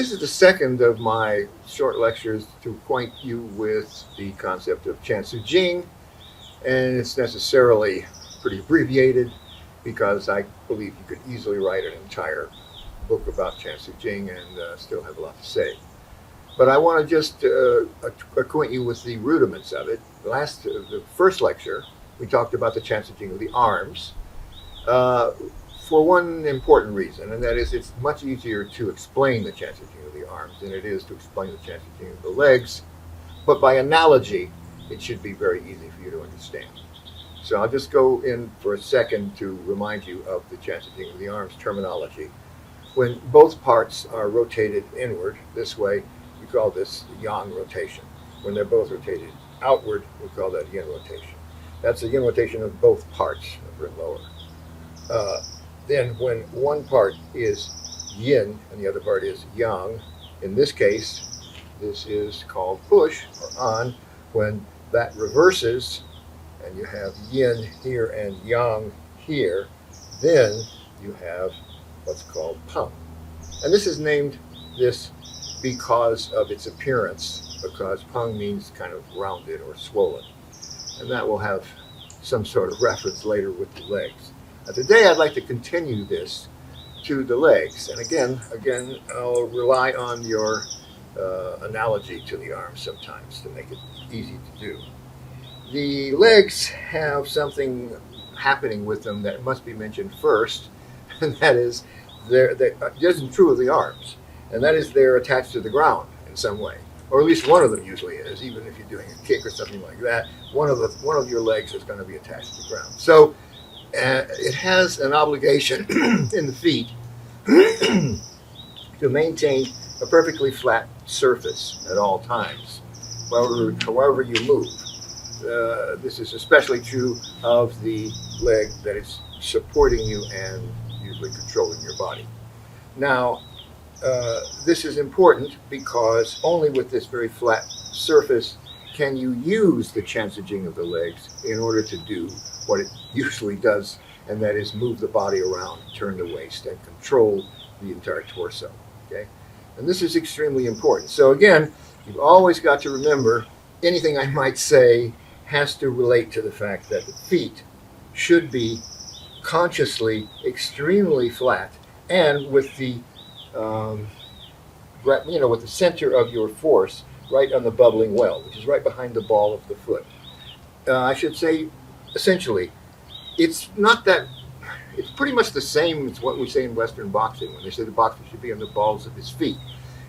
this is the second of my short lectures to acquaint you with the concept of Chansijing, and it's necessarily pretty abbreviated because I believe you could easily write an entire book about Chansijing and still have a lot to say. But I want to just acquaint you with the rudiments of it. The first lecture, we talked about the Chansijing of the arms for one important reason, and that is it's much easier to explain the Chansijing of the arms than it is to explain the Chansijing of the legs. But by analogy, it should be very easy for you to understand. So I'll just go in for a second to remind you of the Chansijing of the arms terminology. When both parts are rotated inward this way, we call this yang rotation. When they're both rotated outward, we call that yin rotation. That's the yin rotation of both parts, upper and lower. Then when one part is yin and the other part is yang, in this case, this is called push or on. When that reverses and you have yin here and yang here, then you have what's called pung. And this is named this because of its appearance, because pung means kind of rounded or swollen. And that will have some sort of reference later with the legs. Now today I'd like to continue this to the legs. And again, I'll rely on your analogy to the arms sometimes to make it easy to do. The legs have something happening with them that must be mentioned first, and that is, it isn't true of the arms, and that is they're attached to the ground in some way, or at least one of them usually is. Even if you're doing a kick or something like that, one of your legs is going to be attached to the ground. So it has an obligation in the feet to maintain a perfectly flat surface at all times, however you move. This is especially true of the leg that is supporting you and usually controlling your body. Now, this is important because only with this very flat surface can you use the Chansijing of the legs in order to do what it usually does, and that is move the body around, turn the waist, and control the entire torso. Okay? And this is extremely important. So again, you've always got to remember anything I might say has to relate to the fact that the feet should be consciously extremely flat and with the with the center of your force right on the bubbling well, which is right behind the ball of the foot. I should say, essentially, it's pretty much the same as what we say in Western boxing when they say the boxer should be on the balls of his feet.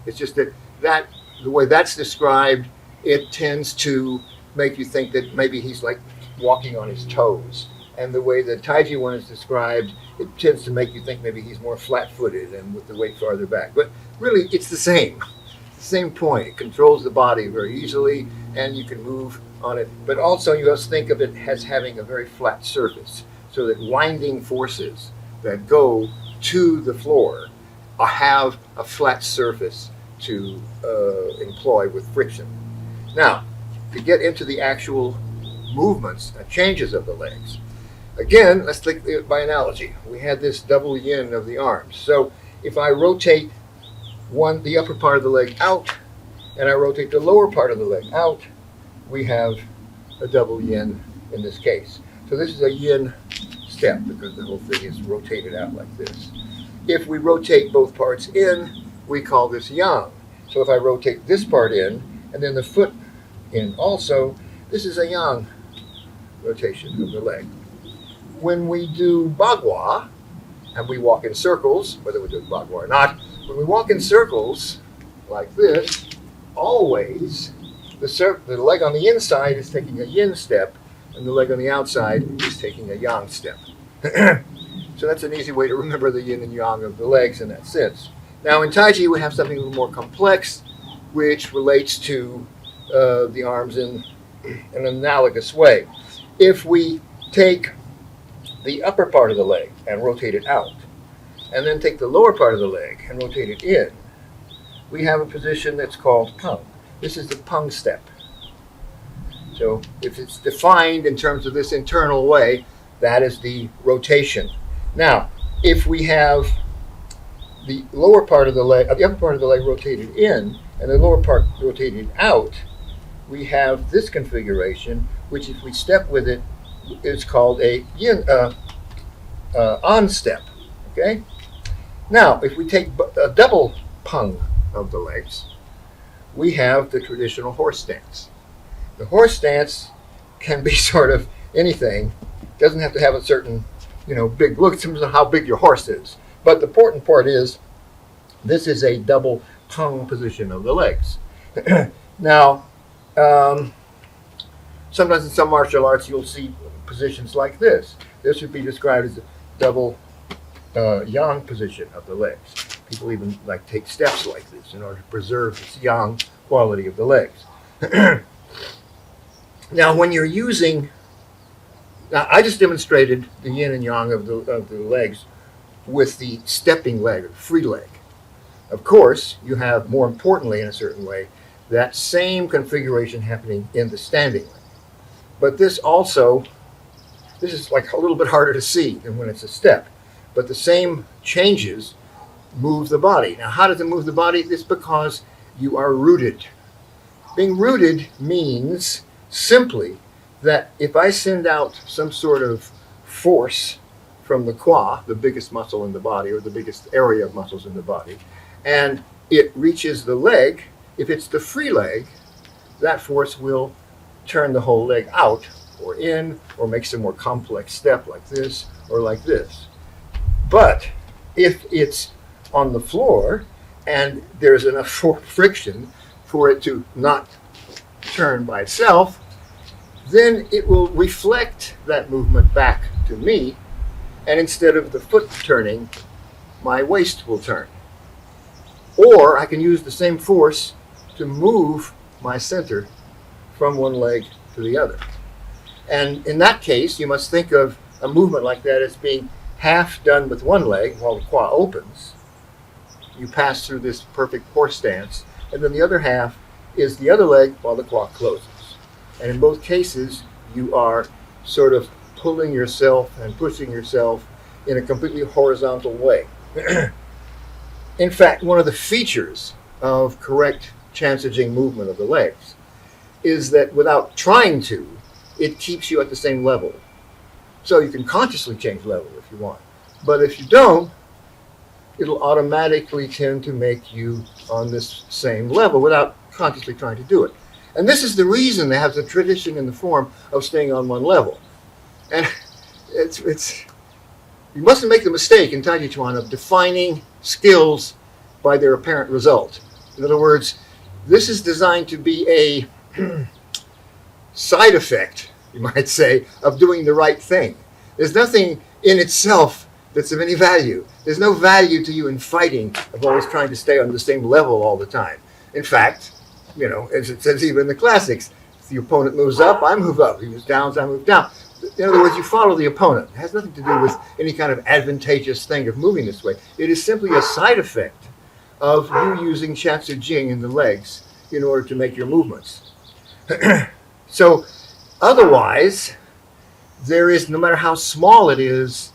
It's just that the way that's described, it tends to make you think that maybe he's like walking on his toes. And the way the Taijiquan is described, it tends to make you think maybe he's more flat-footed and with the weight farther back. But really, it's the same point. It controls the body very easily, and you can move on it. But also, you must think of it as having a very flat surface, so that winding forces that go to the floor have a flat surface to employ with friction. Now, to get into the actual movements and changes of the legs, again, let's think by analogy. We had this double yin of the arms. So if I rotate the upper part of the leg out, and I rotate the lower part of the leg out, we have a double yin in this case. So this is a yin step because the whole thing is rotated out like this. If we rotate both parts in, we call this yang. So if I rotate this part in, and then the foot in also, this is a yang rotation of the leg. When we do bagua, and we walk in circles, whether we do bagua or not, when we walk in circles like this, always the leg on the inside is taking a yin step, and the leg on the outside is taking a yang step. So that's an easy way to remember the yin and yang of the legs in that sense. Now in Taiji we have something a little more complex, which relates to the arms in an analogous way. If we take the upper part of the leg and rotate it out, and then take the lower part of the leg and rotate it in, we have a position that's called pung. This is the pung step. So if it's defined in terms of this internal way, that is the rotation. Now, if we have the lower part of the leg, the upper part of the leg rotated in, and the lower part rotated out, we have this configuration, which if we step with it, is called a yin, on step. Okay. Now, if we take a double pung of the legs, we have the traditional horse stance. The horse stance can be sort of anything. Doesn't have to have a certain, big look. It depends on how big your horse is. But the important part is, this is a double pung position of the legs. Now, sometimes in some martial arts, you'll see positions like this. This would be described as a double yang position of the legs. People even take steps like this in order to preserve this yang quality of the legs. Now, when you're using, I just demonstrated the yin and yang of the legs with the stepping leg, or free leg. Of course, you have, more importantly in a certain way, that same configuration happening in the standing leg. But this is like a little bit harder to see than when it's a step. But the same changes move the body. Now, how does it move the body? It's because you are rooted. Being rooted means simply that if I send out some sort of force from the qua, the biggest muscle in the body, or the biggest area of muscles in the body, and it reaches the leg, if it's the free leg, that force will turn the whole leg out or in, or make some more complex step like this or like this. But if it's on the floor and there's enough friction for it to not turn by itself, then it will reflect that movement back to me, and instead of the foot turning, my waist will turn. Or I can use the same force to move my center from one leg to the other. And in that case, you must think of a movement like that as being half done with one leg while the qua opens. You pass through this perfect horse stance, and then the other half is the other leg while the qua closes. And in both cases, you are sort of pulling yourself and pushing yourself in a completely horizontal way. In fact, one of the features of correct Chansijing movement of the legs is that without trying to, it keeps you at the same level. So you can consciously change level if you want. But if you don't, it'll automatically tend to make you on this same level without consciously trying to do it. And this is the reason they have the tradition in the form of staying on one level. And you mustn't make the mistake in Taijiquan of defining skills by their apparent result. In other words, this is designed to be a side effect, you might say, of doing the right thing. There's nothing in itself that's of any value. There's no value to you in fighting of always trying to stay on the same level all the time. In fact, as it says even in the classics, if the opponent moves up, I move up. If he moves down, I move down. In other words, you follow the opponent. It has nothing to do with any kind of advantageous thing of moving this way. It is simply a side effect of you using Chansijing in the legs in order to make your movements. So otherwise, there is, no matter how small it is,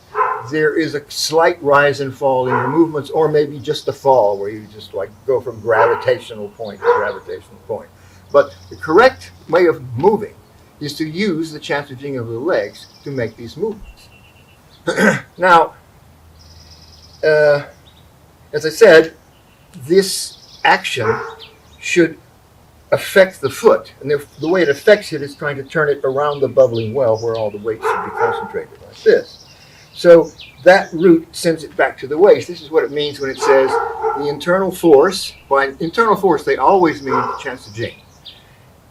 there is a slight rise and fall in your movements, or maybe just a fall where you just go from gravitational point to gravitational point. But the correct way of moving is to use the Chansijing of the legs to make these movements. Now, as I said, this action should affect the foot. And the way it affects it is trying to turn it around the bubbling well where all the weight should be concentrated, like this. So that root sends it back to the waist. This is what it means when it says the internal force. By internal force, they always mean Chansijing.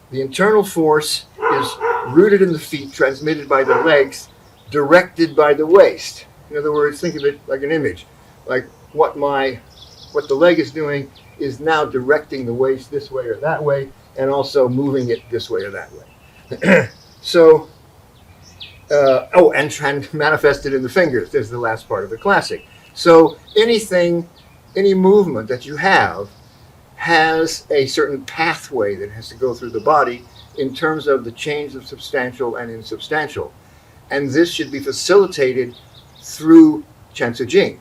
The internal force is rooted in the feet, transmitted by the legs, directed by the waist. In other words, think of it like an image. Like what the leg is doing is now directing the waist this way or that way, and also moving it this way or that way. So, and manifested in the fingers. There's the last part of the classic. So any movement that you have has a certain pathway that has to go through the body in terms of the change of substantial and insubstantial. And this should be facilitated through Chansijing,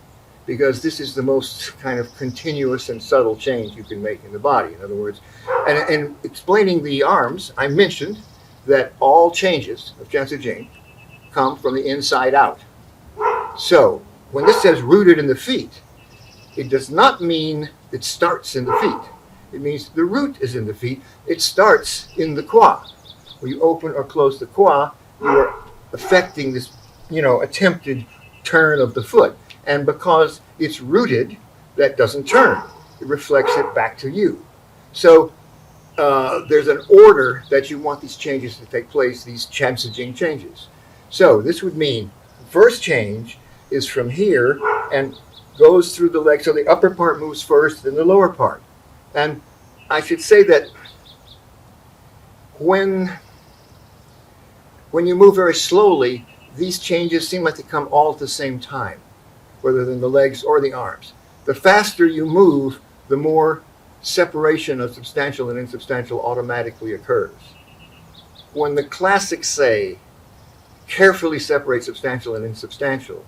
because this is the most kind of continuous and subtle change you can make in the body. In other words, and explaining the arms, I mentioned that all changes of Chansijing come from the inside out. So when this says rooted in the feet, it does not mean it starts in the feet. It means the root is in the feet. It starts in the qua. When you open or close the qua, you are affecting this, attempted turn of the foot. And because it's rooted, that doesn't turn. It reflects it back to you. So there's an order that you want these changes to take place, these Chansijing changes. So this would mean first change is from here and goes through the leg. So the upper part moves first, then the lower part. And I should say that when you move very slowly, these changes seem like they come all at the same time, whether in the legs or the arms. The faster you move, the more separation of substantial and insubstantial automatically occurs. When the classics say, carefully separate substantial and insubstantial,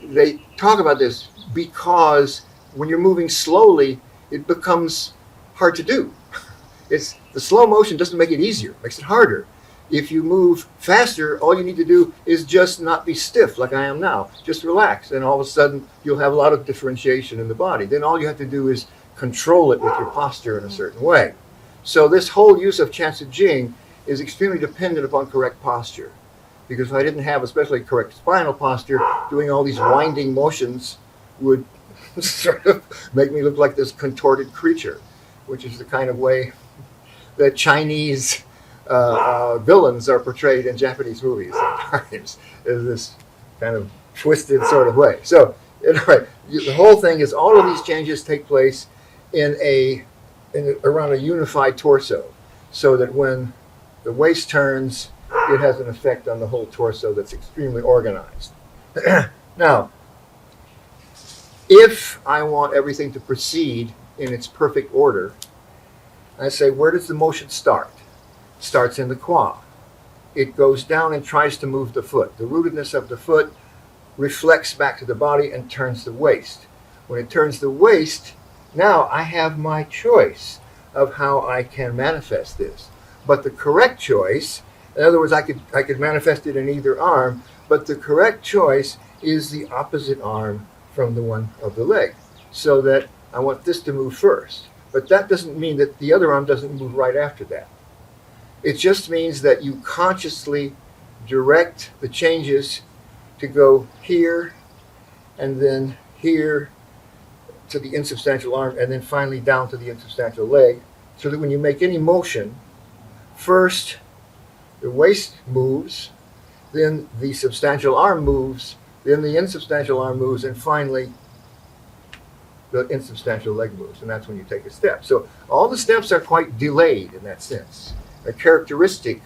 they talk about this because when you're moving slowly, it becomes hard to do. The slow motion doesn't make it easier, it makes it harder. If you move faster, all you need to do is just not be stiff like I am now. Just relax, and all of a sudden you'll have a lot of differentiation in the body. Then all you have to do is control it with your posture in a certain way. So this whole use of Chansijing is extremely dependent upon correct posture. Because if I didn't have especially correct spinal posture, doing all these winding motions would sort of make me look like this contorted creature, which is the kind of way that Chinese villains are portrayed in Japanese movies sometimes, in this kind of twisted sort of way. So anyway, the whole thing is all of these changes take place around a unified torso, so that when the waist turns, it has an effect on the whole torso that's extremely organized. Now, if I want everything to proceed in its perfect order, I say, where does the motion start? It starts in the qua. It goes down and tries to move the foot. The rootedness of the foot reflects back to the body and turns the waist. When it turns the waist, now I have my choice of how I can manifest this. But the correct choice, in other words, I could manifest it in either arm, but the correct choice is the opposite arm from the one of the leg, so that I want this to move first. But that doesn't mean that the other arm doesn't move right after that. It just means that you consciously direct the changes to go here, and then here to the insubstantial arm, and then finally down to the insubstantial leg, so that when you make any motion, first the waist moves, then the substantial arm moves, then the insubstantial arm moves, and finally the insubstantial leg moves, and that's when you take a step. So all the steps are quite delayed in that sense. A characteristic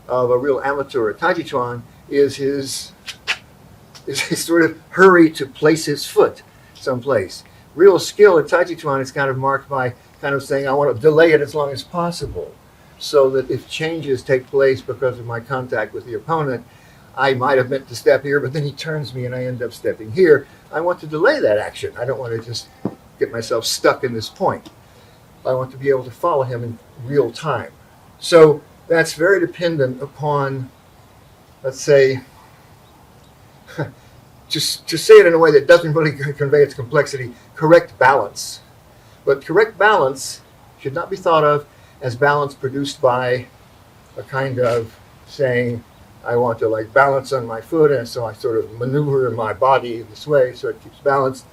of a real amateur at Taijiquan is his sort of hurry to place his foot someplace. Real skill at Taijiquan is kind of marked by kind of saying, I want to delay it as long as possible, so that if changes take place because of my contact with the opponent, I might have meant to step here, but then he turns me and I end up stepping here. I want to delay that action. I don't want to just get myself stuck in this point. I want to be able to follow him in real time. So that's very dependent upon, let's say, just to say it in a way that doesn't really convey its complexity, correct balance. But correct balance should not be thought of as balance produced by a kind of saying, I want to balance on my foot, and so I sort of maneuver my body this way so it keeps balanced.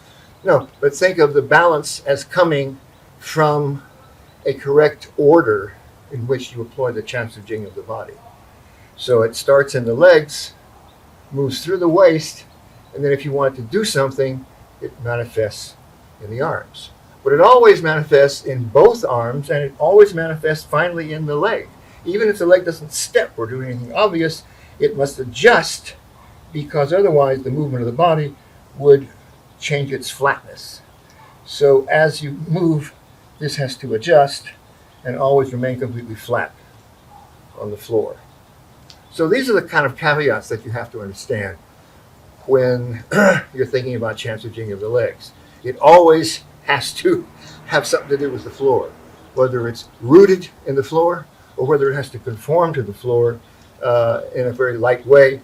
No, but think of the balance as coming from a correct order in which you employ the Chansijing of the body. So it starts in the legs, moves through the waist, and then if you want to do something, it manifests in the arms. But it always manifests in both arms, and it always manifests finally in the leg. Even if the leg doesn't step or do anything obvious, it must adjust, because otherwise the movement of the body would change its flatness. So as you move, this has to adjust and always remain completely flat on the floor. So these are the kind of caveats that you have to understand. when you're thinking about Chansijing of the legs. It always has to have something to do with the floor, whether it's rooted in the floor or whether it has to conform to the floor in a very light way.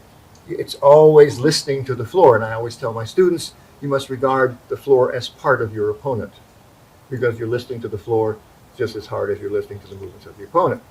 It's always listening to the floor. And I always tell my students, you must regard the floor as part of your opponent, because you're listening to the floor just as hard as you're listening to the movements of the opponent.